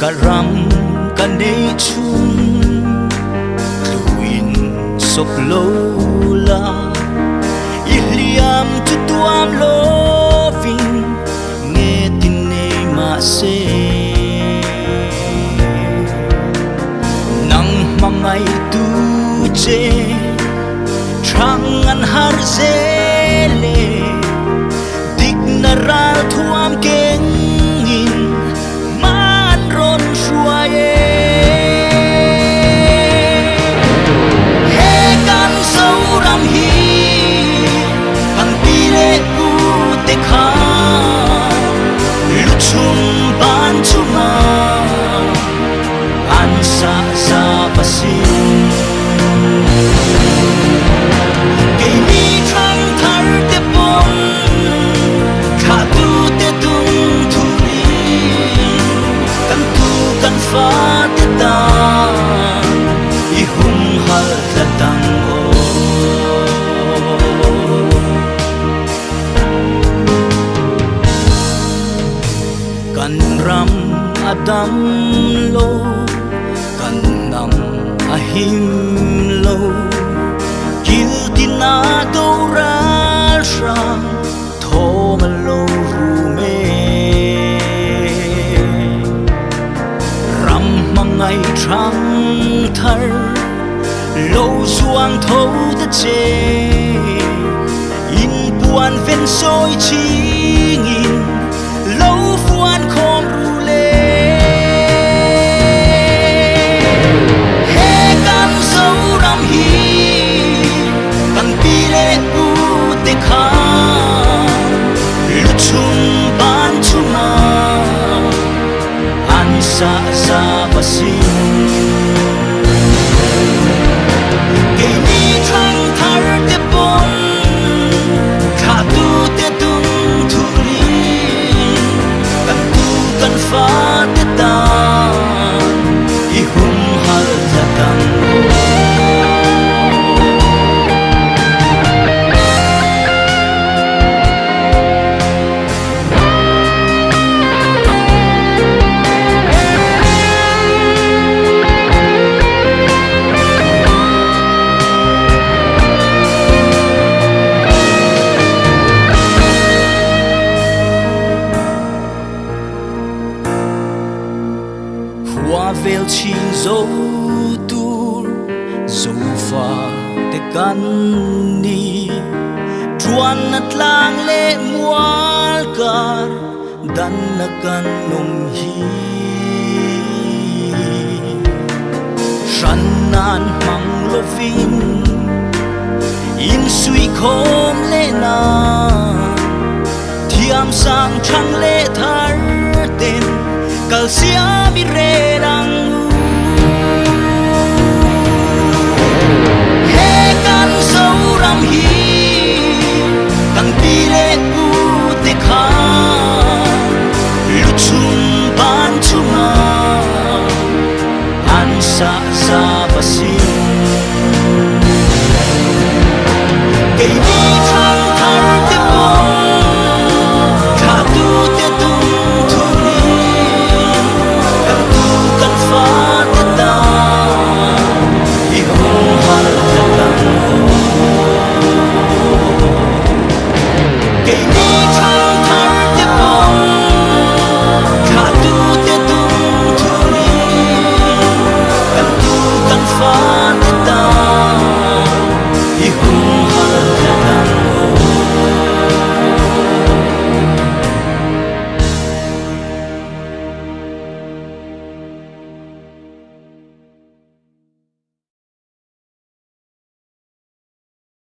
cả ram cả nấy chung tuin sop lâu la iliam tu tuam loving nghe tin này mà se nang mangai tu che trăng an har zele dignaral thuam kengin man ron shuaye he kan sauram hi kan pile ku te kha luchum ban chuma an sa sa pasin ram adam lo kanam ahim lo kiltina doral sham thomalo rume ram mangai thang thar lo suang tho ta che in puan ven soi chingin lo fuan khom rule he kan sauram hi kan pile u te kha luchum ban chuma an sa sa pasin ke ni thang thar te pon kha tu te tum thuri kan fa te ta I hum hal zatang qua vel chi dấu tur dấu pha te kan ni chuan nat lang le mual kar dan na kan nong hi shan nan mang lovin in sui khom le na thiam sang thang